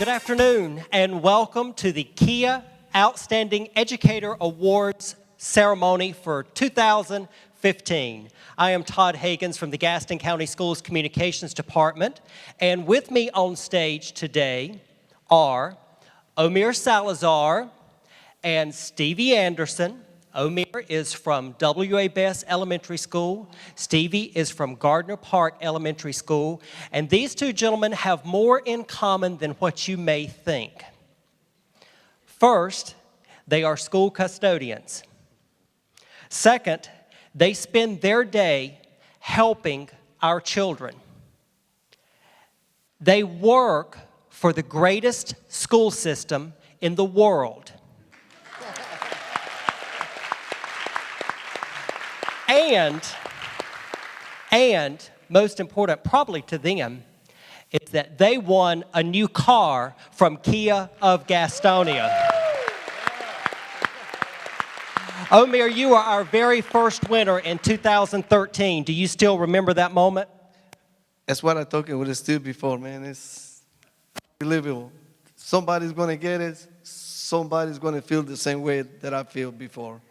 Good afternoon, and welcome to the Kia Outstanding Educator Awards ceremony for 2015. I am Todd Hagans from the Gaston County Schools Communications Department, and with me on stage today are Omir Salazar and Stevie Anderson. Omir is from W.A. Best Elementary School. Stevie is from Gardner Park Elementary School. And these two gentlemen have more in common than what you may think. First, they are school custodians. Second, they spend their day helping our children. They work for the greatest school system in the world. And most important probably to them is that they won a new car from Kia of Gastonia. Omir, you are our very first winner in 2013. Do you still remember that moment? That's what I talking with Stu before, man. It's unbelievable. Somebody's going to get it. Somebody's going to feel the same way that I feel before.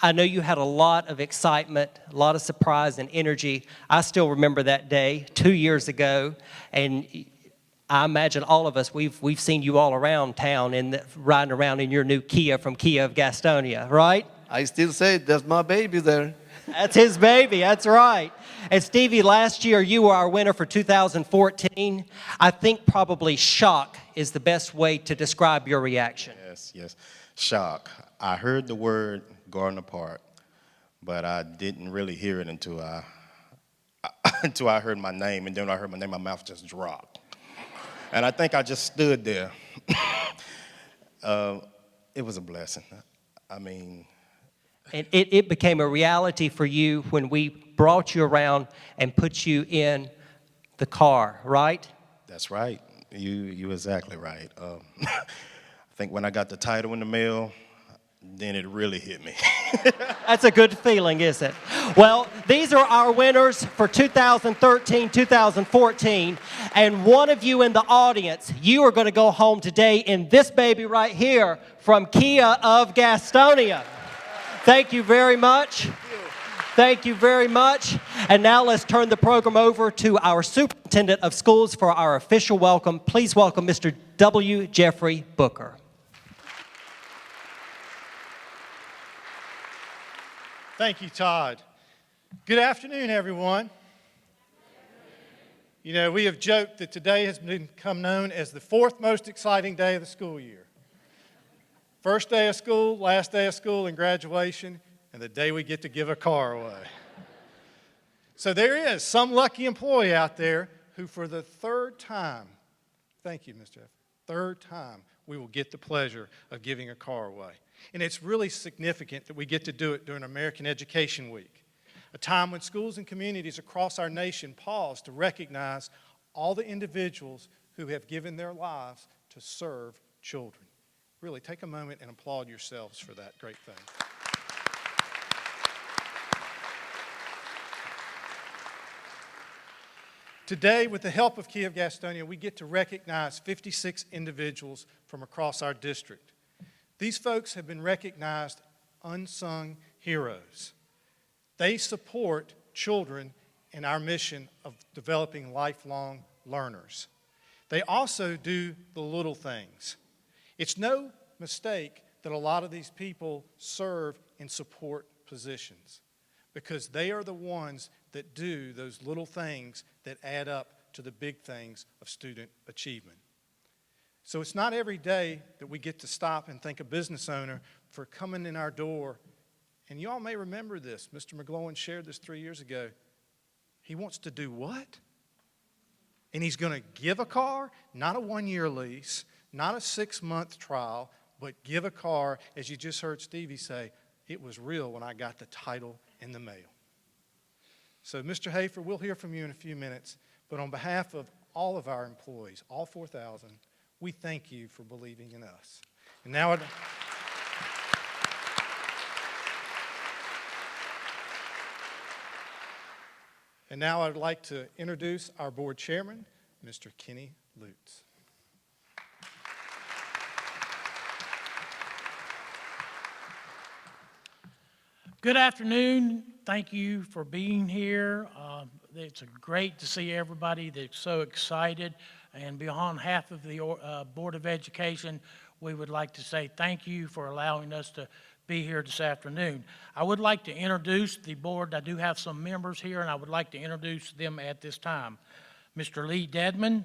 I know you had a lot of excitement, a lot of surprise and energy. I still remember that day 2 years ago, and I imagine all of us, we've seen you all around town and riding around in your new Kia from Kia of Gastonia, right? I still say that's my baby there. That's his baby, that's right. And Stevie, last year you were our winner for 2014. I think probably shock is the best way to describe your reaction. Yes, shock. I heard the word Gardner Park, but I didn't really hear it until I heard my name, and then when I heard my name, my mouth just dropped. And I think I just stood there. It was a blessing. I mean... And it became a reality for you when we brought you around and put you in the car, right? That's right. You exactly right. I think when I got the title in the mail, then it really hit me. That's a good feeling, isn't it? Well, these are our winners for 2013, 2014, and one of you in the audience, you are going to go home today in this baby right here from Kia of Gastonia. Thank you very much. Thank you very much. And now let's turn the program over to our Superintendent of Schools for our official welcome. Please welcome Mr. W. Jeffrey Booker. Thank you, Todd. Good afternoon, everyone. You know, we have joked that today has become known as the fourth most exciting day of the school year. First day of school, last day of school, and graduation, and the day we get to give a car away. So there is some lucky employee out there who for the third time, thank you, Mr. F., third time, we will get the pleasure of giving a car away. And it's really significant that we get to do it during American Education Week, a time when schools and communities across our nation pause to recognize all the individuals who have given their lives to serve children. Really, take a moment and applaud yourselves for that great thing. Today, with the help of Kia of Gastonia, we get to recognize 56 individuals from across our district. These folks have been recognized unsung heroes. They support children in our mission of developing lifelong learners. They also do the little things. It's no mistake that a lot of these people serve in support positions because they are the ones that do those little things that add up to the big things of student achievement. So it's not every day that we get to stop and thank a business owner for coming in our door. And you all may remember this. Mr. McGlowan shared this 3 years ago. He wants to do what? And he's going to give a car, not a one-year lease, not a 6-month trial, but give a car, as you just heard Stevie say, it was real when I got the title in the mail. So, Mr. Hafer, we'll hear from you in a few minutes, but on behalf of all of our employees, all 4,000, we thank you for believing in us. And now I'd like to introduce our board chairman, Mr. Kenny Lutz. Good afternoon. Thank you for being here. It's great to see everybody that's so excited. And on behalf of the Board of Education, we would like to say thank you for allowing us to be here this afternoon. I would like to introduce the board. I do have some members here, and I would like to introduce them at this time. Mr. Lee Dedman,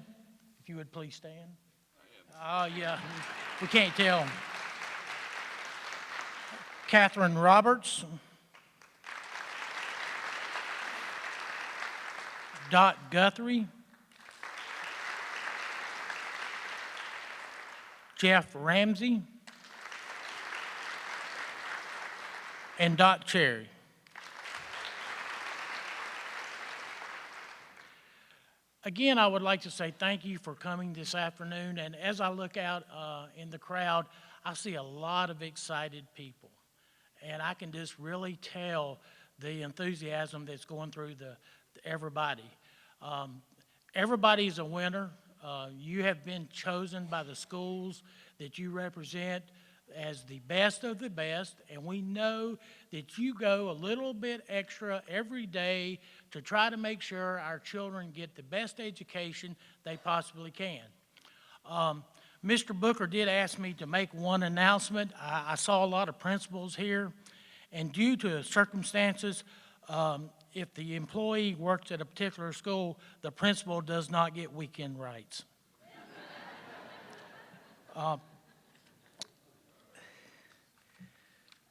if you would please stand. Oh, yeah, we can't tell. Catherine Roberts. Dot Guthrie, Jeff Ramsey, and Dot Cherry. Again, I would like to say thank you for coming this afternoon, and as I look out in the crowd, I see a lot of excited people, and I can just really tell the enthusiasm that's going through everybody. Everybody's a winner. You have been chosen by the schools that you represent as the best of the best, and we know that you go a little bit extra every day to try to make sure our children get the best education they possibly can. Mr. Booker did ask me to make one announcement. I saw a lot of principals here, and due to circumstances, if the employee works at a particular school, the principal does not get weekend rights.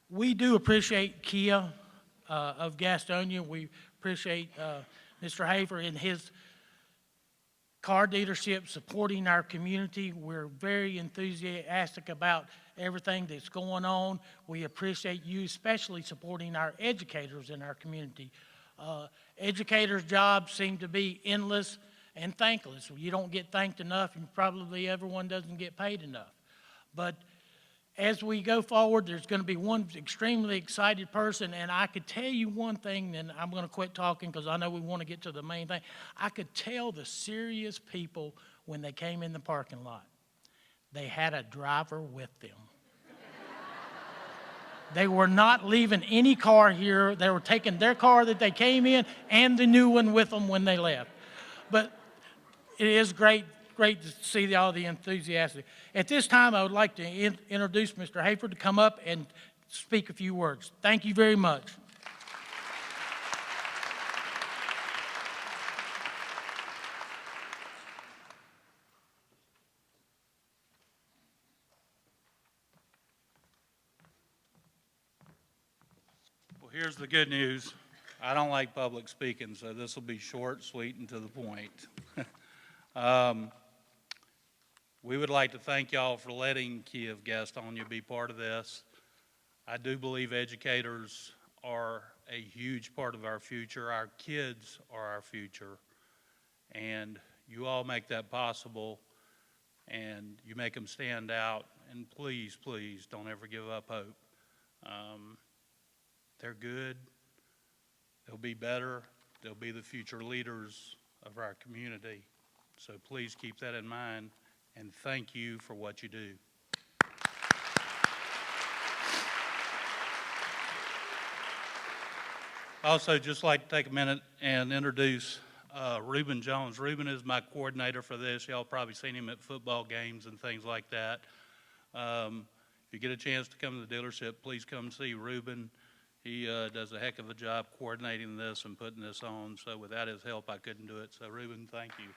We do appreciate Kia of Gastonia. We appreciate Mr. Hafer and his car dealership supporting our community. We're very enthusiastic about everything that's going on. We appreciate you especially supporting our educators in our community. Educators' jobs seem to be endless and thankless. You don't get thanked enough, and probably everyone doesn't get paid enough. But as we go forward, there's going to be one extremely excited person, and I could tell you one thing, and I'm going to quit talking because I know we want to get to the main thing. I could tell the serious people when they came in the parking lot. They had a driver with them. They were not leaving any car here. They were taking their car that they came in and the new one with them when they left. But it is great to see all the enthusiasm. At this time, I would like to introduce Mr. Hafer to come up and speak a few words. Thank you very much. Well, here's the good news. I don't like public speaking, so this will be short, sweet, and to the point. We would like to thank y'all for letting Kia of Gastonia be part of this. I do believe educators are a huge part of our future. Our kids are our future, and you all make that possible, and you make them stand out, and please, please don't ever give up hope. They're good. They'll be better. They'll be the future leaders of our community. So please keep that in mind, and thank you for what you do. Also, just like to take a minute and introduce Reuben Jones. Reuben is my coordinator for this. Y'all probably seen him at football games and things like that. If you get a chance to come to the dealership, please come see Reuben. He does a heck of a job coordinating this and putting this on. So without his help, I couldn't do it. So Reuben, thank you.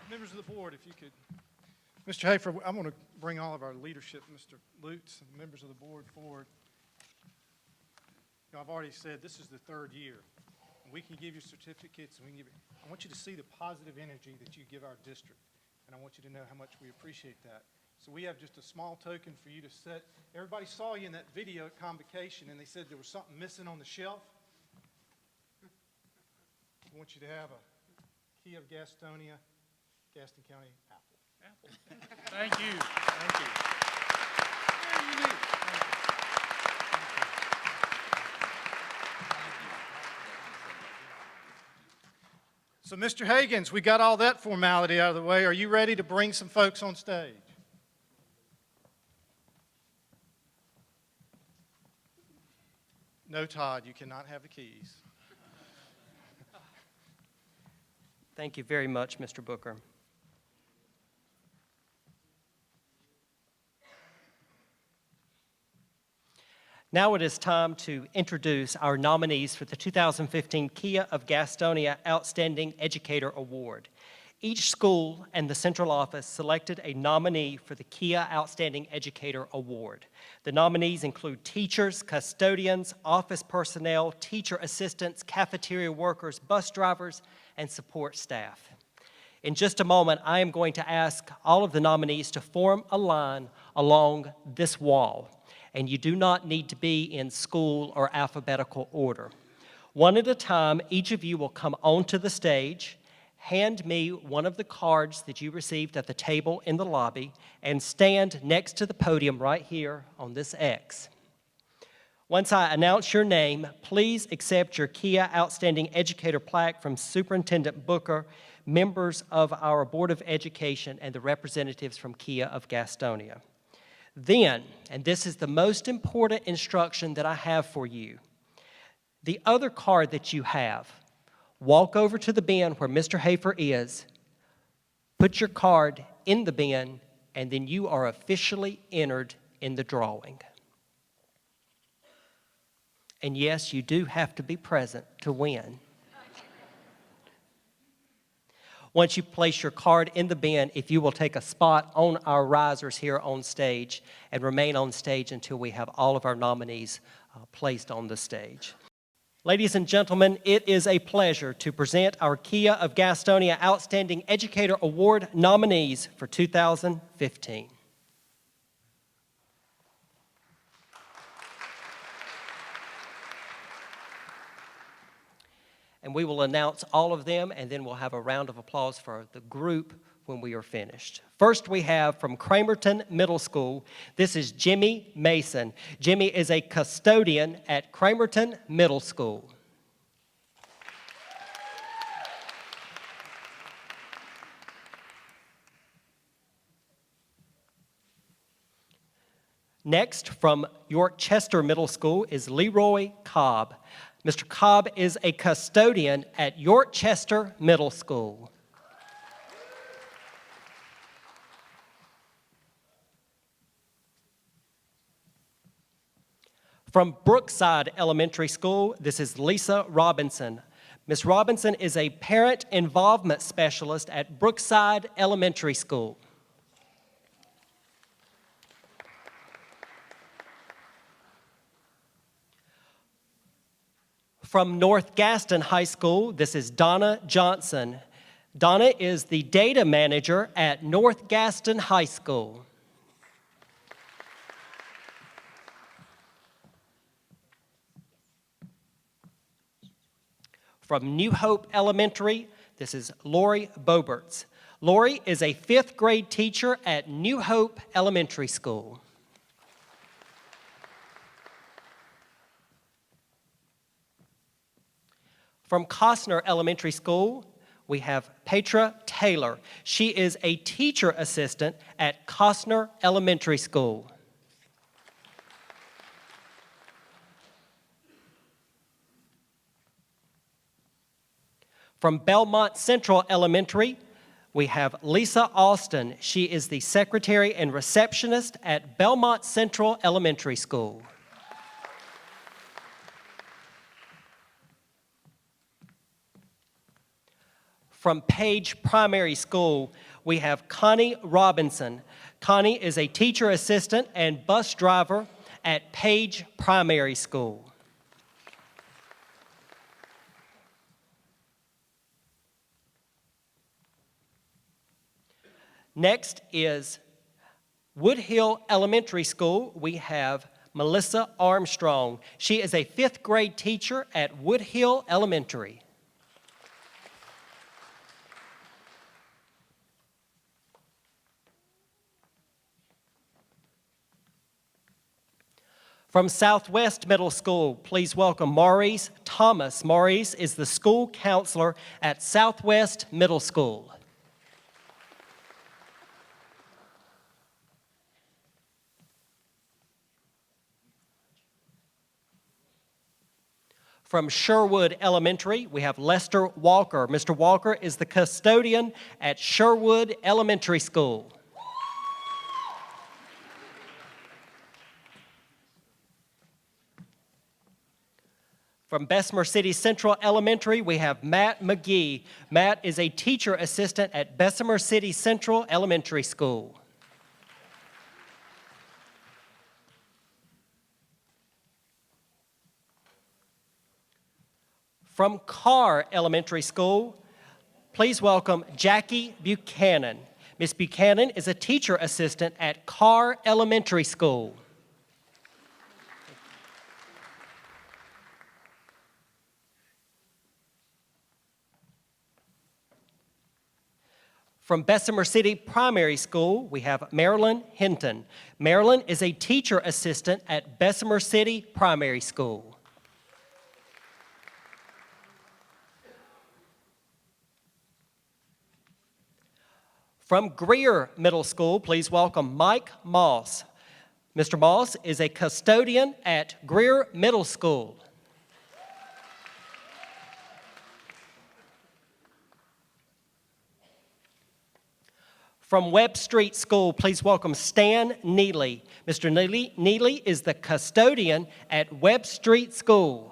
Members of the board, if you could. Mr. Hafer, I'm going to bring all of our leadership, Mr. Lutz, and members of the board forward. You know, I've already said this is the third year. We can give you certificates, and we can give you, I want you to see the positive energy that you give our district, and I want you to know how much we appreciate that. So we have just a small token for you to set. Everybody saw you in that video at Convocation, and they said there was something missing on the shelf. I want you to have a Kia of Gastonia, Gaston County apple. Thank you. Thank you. Very unique. Thank you. So, Mr. Higgins, we got all that formality out of the way. Are you ready to bring some folks on stage? No, Todd, you cannot have the keys. Thank you very much, Mr. Booker. Now it is time to introduce our nominees for the 2015 Kia of Gastonia Outstanding Educator Award. Each school and the central office selected a nominee for the Kia Outstanding Educator Award. The nominees include teachers, custodians, office personnel, teacher assistants, cafeteria workers, bus drivers, and support staff. In just a moment, I am going to ask all of the nominees to form a line along this wall. And you do not need to be in school or alphabetical order. One at a time, each of you will come onto the stage, hand me one of the cards that you received at the table in the lobby, and stand next to the podium right here on this X. Once I announce your name, please accept your Kia Outstanding Educator plaque from Superintendent Booker, members of our Board of Education, and the representatives from Kia of Gastonia. Then, and this is the most important instruction that I have for you, the other card that you have, walk over to the bin where Mr. Hafer is, put your card in the bin, and then you are officially entered in the drawing. And yes, you do have to be present to win. Once you place your card in the bin, if you will take a spot on our risers here on stage and remain on stage until we have all of our nominees placed on the stage. Ladies and gentlemen, it is a pleasure to present our Kia of Gastonia Outstanding Educator Award nominees for 2015. And we will announce all of them, and then we'll have a round of applause for the group when we are finished. First, we have from Cramerton Middle School, this is Jimmy Mason. Jimmy is a custodian at Cramerton Middle School. Next, from Yorkchester Middle School is Leroy Cobb. Mr. Cobb is a custodian at Yorkchester Middle School. From Brookside Elementary School, this is Lisa Robinson. Ms. Robinson is a parent involvement specialist at Brookside Elementary School. From North Gaston High School, this is Donna Johnson. Donna is the data manager at North Gaston High School. From New Hope Elementary, this is Lori Boberts. Lori is a 5th grade teacher at New Hope Elementary School. From Costner Elementary School, we have Petra Taylor. She is a teacher assistant at Costner Elementary School. From Belmont Central Elementary, we have Lisa Austin. She is the secretary and receptionist at Belmont Central Elementary School. From Page Primary School, we have Connie Robinson. Connie is a teacher assistant and bus driver at Page Primary School. Next is Woodhill Elementary School. We have Melissa Armstrong. She is a 5th grade teacher at Woodhill Elementary. From Southwest Middle School, please welcome Maurice Thomas. Maurice is the school counselor at Southwest Middle School. From Sherwood Elementary, we have Lester Walker. Mr. Walker is the custodian at Sherwood Elementary School. From Bessemer City Central Elementary, we have Matt McGee. Matt is a teacher assistant at Bessemer City Central Elementary School. From Carr Elementary School, please welcome Jackie Buchanan. Ms. Buchanan is a teacher assistant at Carr Elementary School. From Bessemer City Primary School, we have Marilyn Hinton. Marilyn is a teacher assistant at Bessemer City Primary School. From Greer Middle School, please welcome Mike Moss. Mr. Moss is a custodian at Greer Middle School. From Webb Street School, please welcome Stan Neely. Mr. Neely is the custodian at Webb Street School.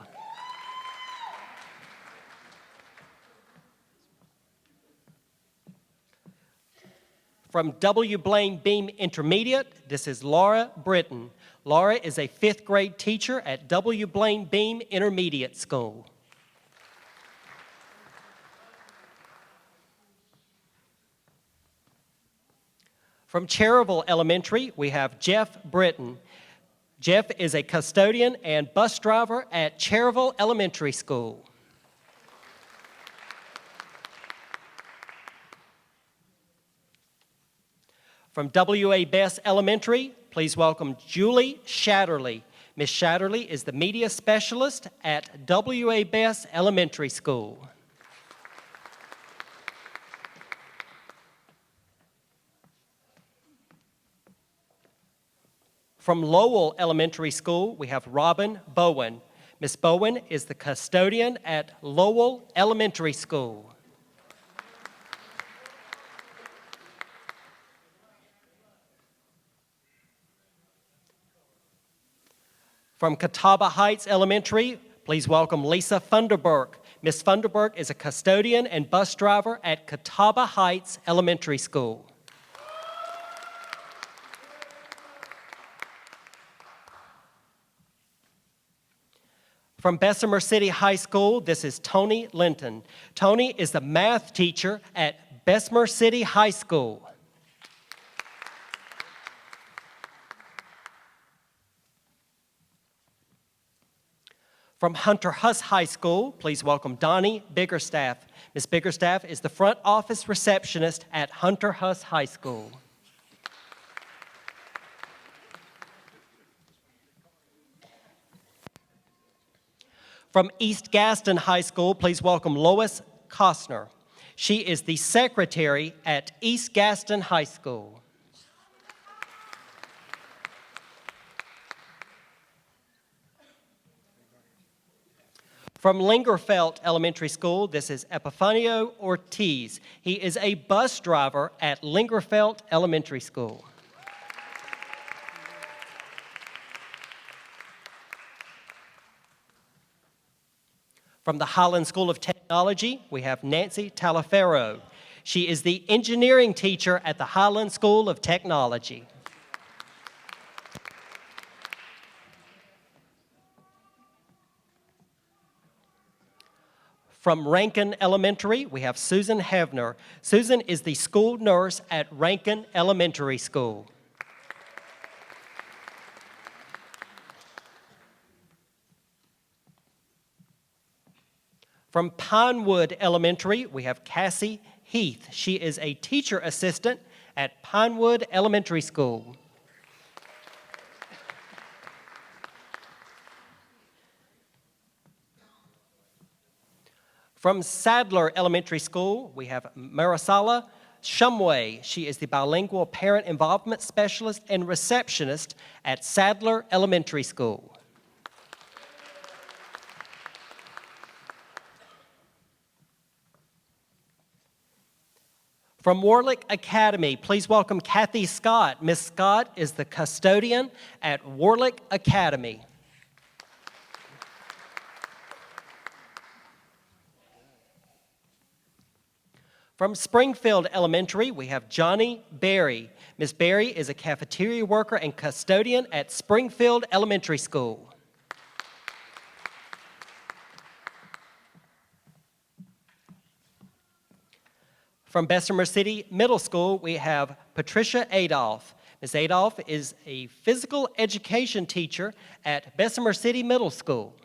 From W. Blaine Beam Intermediate, this is Laura Britton. Laura is a 5th grade teacher at W. Blaine Beam Intermediate School. From Cherryville Elementary, we have Jeff Britton. Jeff is a custodian and bus driver at Cherryville Elementary School. From W.A. Bess Elementary, please welcome Julie Shatterly. Ms. Shatterly is the media specialist at W.A. Bess Elementary School. From Lowell Elementary School, we have Robin Bowen. Ms. Bowen is the custodian at Lowell Elementary School. From Catawba Heights Elementary, please welcome Lisa Funderburk. Ms. Funderburk is a custodian and bus driver at Catawba Heights Elementary School. From Bessemer City High School, this is Tony Linton. Tony is the math teacher at Bessemer City High School. From Hunter Huss High School, please welcome Donnie Biggerstaff. Ms. Biggerstaff is the front office receptionist at Hunter Huss High School. From East Gaston High School, please welcome Lois Costner. She is the secretary at East Gaston High School. From Lingerfelt Elementary School, this is Epifanio Ortiz. He is a bus driver at Lingerfelt Elementary School. From the Highland School of Technology, we have Nancy Talaferro. She is the engineering teacher at the Highland School of Technology. From Rankin Elementary, we have Susan Hevner. Susan is the school nurse at Rankin Elementary School. From Pinewood Elementary, we have Cassie Heath. She is a teacher assistant at Pinewood Elementary School. From Sadler Elementary School, we have Marisala Shumway. She is the bilingual parent involvement specialist and receptionist at Sadler Elementary School. From Warlick Academy, please welcome Kathy Scott. Ms. Scott is the custodian at Warlick Academy. From Springfield Elementary, we have Johnny Berry. Ms. Berry is a cafeteria worker and custodian at Springfield Elementary School. From Bessemer City Middle School, we have Patricia Adolph. Ms. Adolph is a physical education teacher at Bessemer City Middle School.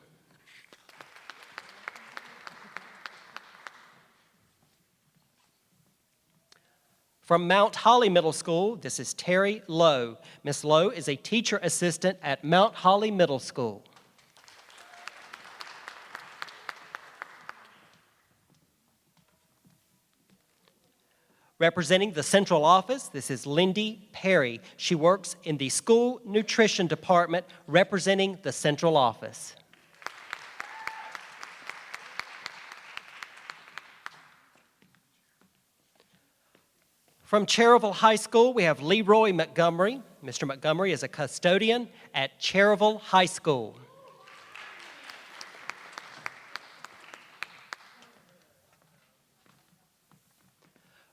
From Mount Holly Middle School, this is Terry Lowe. Ms. Lowe is a teacher assistant at Mount Holly Middle School. Representing the central office, this is Lindy Perry. She works in the school nutrition department representing the central office. From Cherryville High School, we have Leroy Montgomery. Mr. Montgomery is a custodian at Cherryville High School.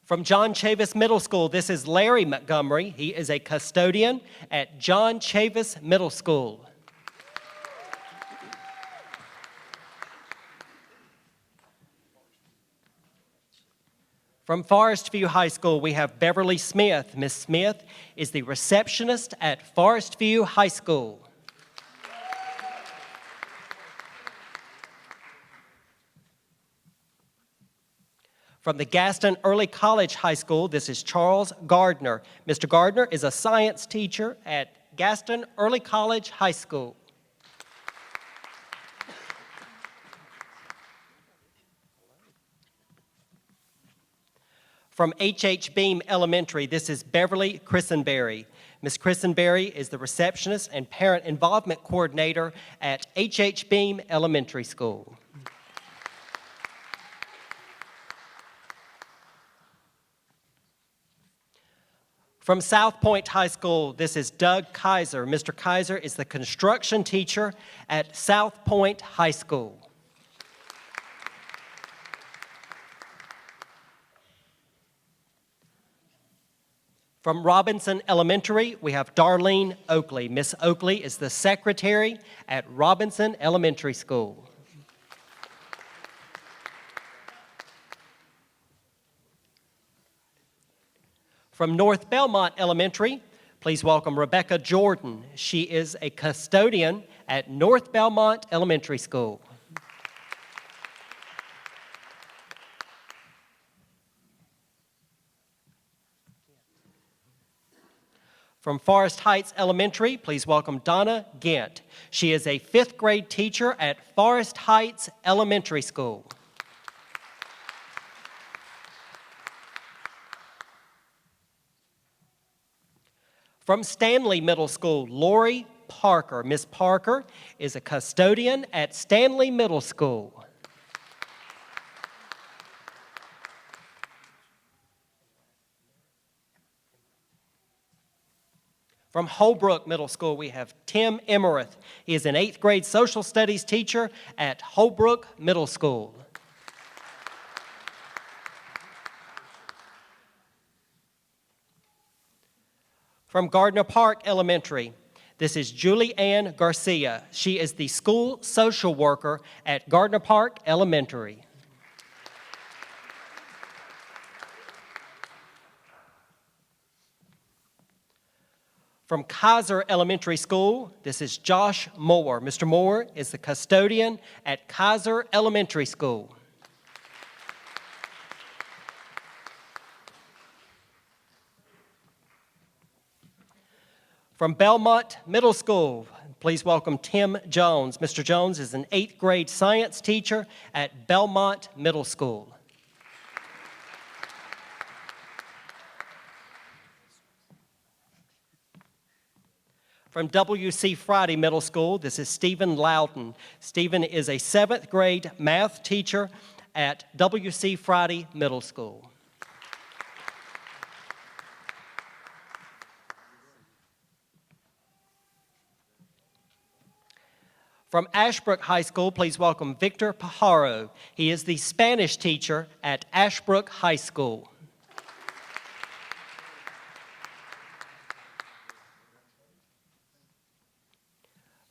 From John Chavis Middle School, this is Larry Montgomery. He is a custodian at John Chavis Middle School. From Forest View High School, we have Beverly Smith. Ms. Smith is the receptionist at Forest View High School. From the Gaston Early College High School, this is Charles Gardner. Mr. Gardner is a science teacher at Gaston Early College High School. From H.H. Beam Elementary, this is Beverly Christenberry. Ms. Christenberry is the receptionist and parent involvement coordinator at H.H. Beam Elementary School. From South Point High School, this is Doug Kaiser. Mr. Kaiser is the construction teacher at South Point High School. From Robinson Elementary, we have Darlene Oakley. Miss Oakley is the secretary at Robinson Elementary School. From North Belmont Elementary, please welcome Rebecca Jordan. She is a custodian at North Belmont Elementary School. From Forest Heights Elementary, please welcome Donna Gant. She is a 5th grade teacher at Forest Heights Elementary School. From Stanley Middle School, Lori Parker. Miss Parker is a custodian at Stanley Middle School. From Holbrook Middle School, we have Tim Emmerith. He is an 8th grade social studies teacher at Holbrook Middle School. From Gardner Park Elementary, this is Julie Ann Garcia. She is the school social worker at Gardner Park Elementary. From Kaiser Elementary School, this is Josh Moore. Mr. Moore is the custodian at Kaiser Elementary School. From Belmont Middle School, please welcome Tim Jones. Mr. Jones is an 8th grade science teacher at Belmont Middle School. From W.C. Friday Middle School, this is Stephen Loudon. Stephen is a 7th grade math teacher at W.C. Friday Middle School. From Ashbrook High School, please welcome Victor Pajaro. He is the Spanish teacher at Ashbrook High School.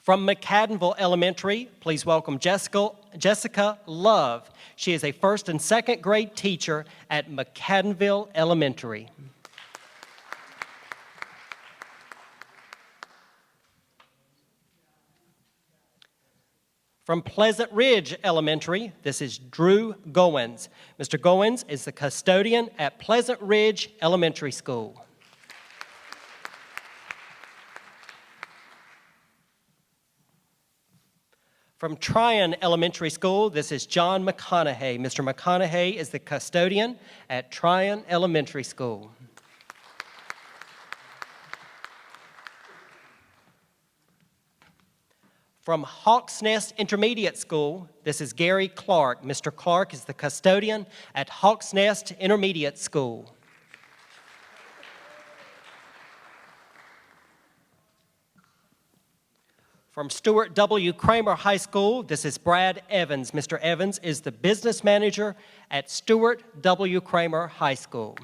From McCaddenville Elementary, please welcome Jessica Love. She is a first and second grade teacher at McCaddenville Elementary. From Pleasant Ridge Elementary, this is Drew Goins. Mr. Goins is the custodian at Pleasant Ridge Elementary School. From Tryon Elementary School, this is John McConaughey. Mr. McConaughey is the custodian at Tryon Elementary School. From Hawks Nest Intermediate School, this is Gary Clark. Mr. Clark is the custodian at Hawks Nest Intermediate School. From Stuart W. Kramer High School, this is Brad Evans. Mr. Evans is the business manager at Stuart W. Kramer High School.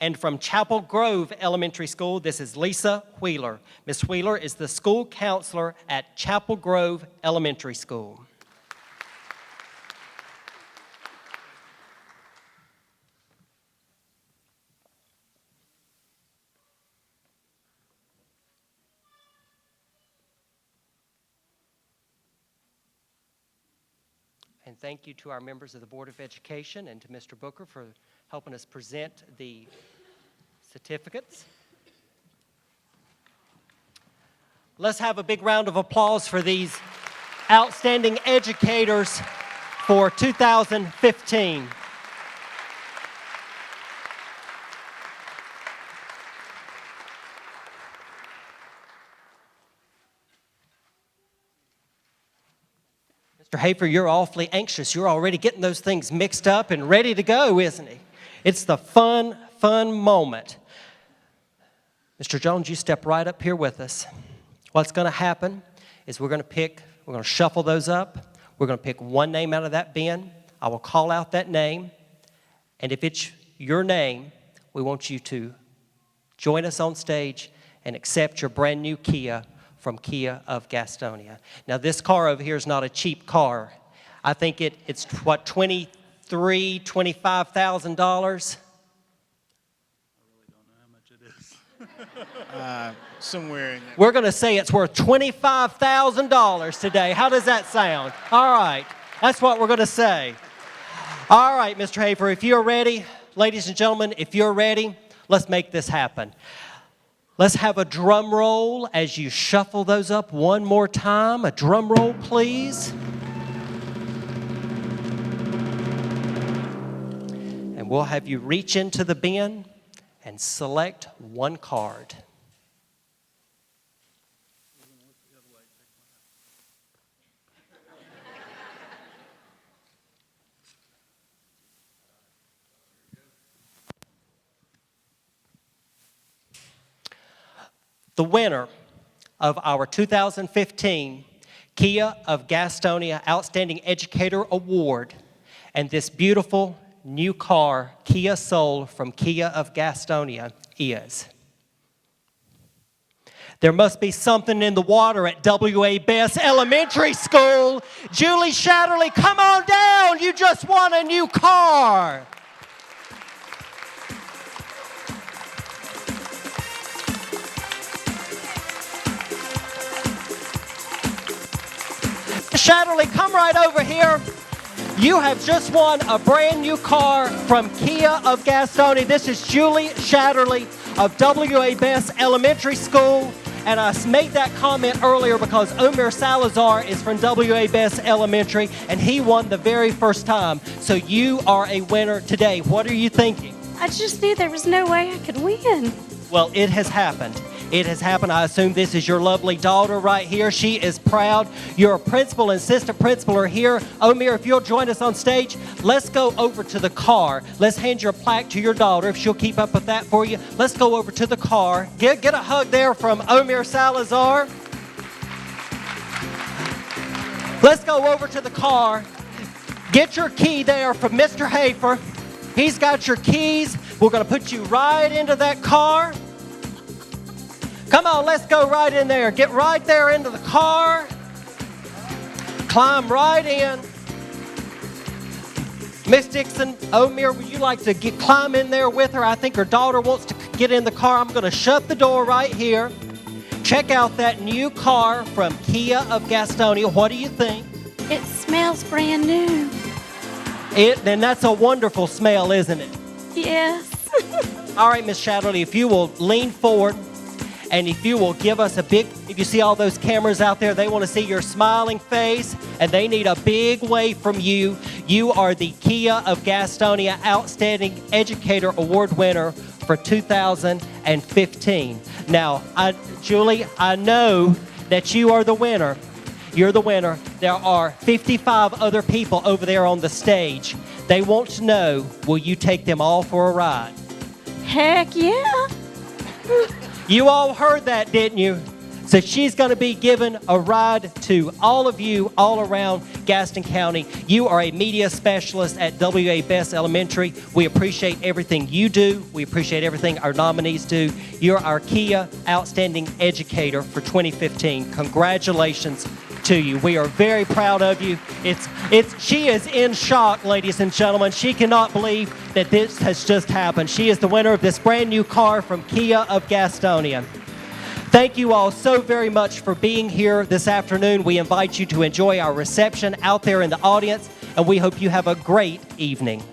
And from Chapel Grove Elementary School, this is Lisa Wheeler. Ms. Wheeler is the school counselor at Chapel Grove Elementary School. And thank you to our members of the Board of Education and to Mr. Booker for helping us present the certificates. Let's have a big round of applause for these outstanding educators for 2015. Mr. Hafer, you're awfully anxious. You're already getting those things mixed up and ready to go, isn't he? It's the fun moment. Mr. Jones, you step right up here with us. What's going to happen is we're going to shuffle those up. We're going to pick one name out of that bin. I will call out that name. And if it's your name, we want you to join us on stage and accept your brand new Kia from Kia of Gastonia. Now, this car over here is not a cheap car. I think it's what, $23,000, $25,000? Somewhere in there. We're going to say it's worth $25,000 today. How does that sound? All right. That's what we're going to say. All right, Mr. Hafer, if you're ready, ladies and gentlemen, if you're ready, let's make this happen. Let's have a drum roll as you shuffle those up one more time. A drum roll, please. And we'll have you reach into the bin and select one card. The winner of our 2015 Kia of Gastonia Outstanding Educator Award and this beautiful new car, Kia Soul from Kia of Gastonia, is. There must be something in the water at W.A. Best Elementary School. Julie Shatterly, come on down. You just won a new car. Shatterly, come right over here. You have just won a brand new car from Kia of Gastonia. This is Julie Shatterly of W.A. Best Elementary School. And I made that comment earlier because Omer Salazar is from W.A. Best Elementary, and he won the very first time. So you are a winner today. What are you thinking? I just knew there was no way I could win. Well, it has happened. It has happened. I assume this is your lovely daughter right here. She is proud. Your principal and assistant principal are here. Omir, if you'll join us on stage, let's go over to the car. Let's hand your plaque to your daughter, if she'll keep up with that for you. Let's go over to the car. Get a hug there from Omir Salazar. Let's go over to the car. Get your key there from Mr. Hafer. He's got your keys. We're going to put you right into that car. Come on, let's go right in there. Get right there into the car. Climb right in. Miss Dixon, Omir, would you like to climb in there with her? I think her daughter wants to get in the car. I'm going to shut the door right here. Check out that new car from Kia of Gastonia. What do you think? It smells brand new. And that's a wonderful smell, isn't it? Yes. All right, Miss Shadley, if you will lean forward and if you will give us a big, if you see all those cameras out there, they want to see your smiling face and they need a big wave from you. You are the Kia of Gastonia Outstanding Educator Award winner for 2015. Now, Julie, I know that you are the winner. You're the winner. There are 55 other people over there on the stage. They want to know, will you take them all for a ride? Heck yeah. You all heard that, didn't you? So she's going to be given a ride to all of you all around Gaston County. You are a media specialist at W.A. Best Elementary. We appreciate everything you do. We appreciate everything our nominees do. You're our Kia Outstanding Educator for 2015. Congratulations to you. We are very proud of you. She is in shock, ladies and gentlemen. She cannot believe that this has just happened. She is the winner of this brand new car from Kia of Gastonia. Thank you all so very much for being here this afternoon. We invite you to enjoy our reception out there in the audience, and we hope you have a great evening.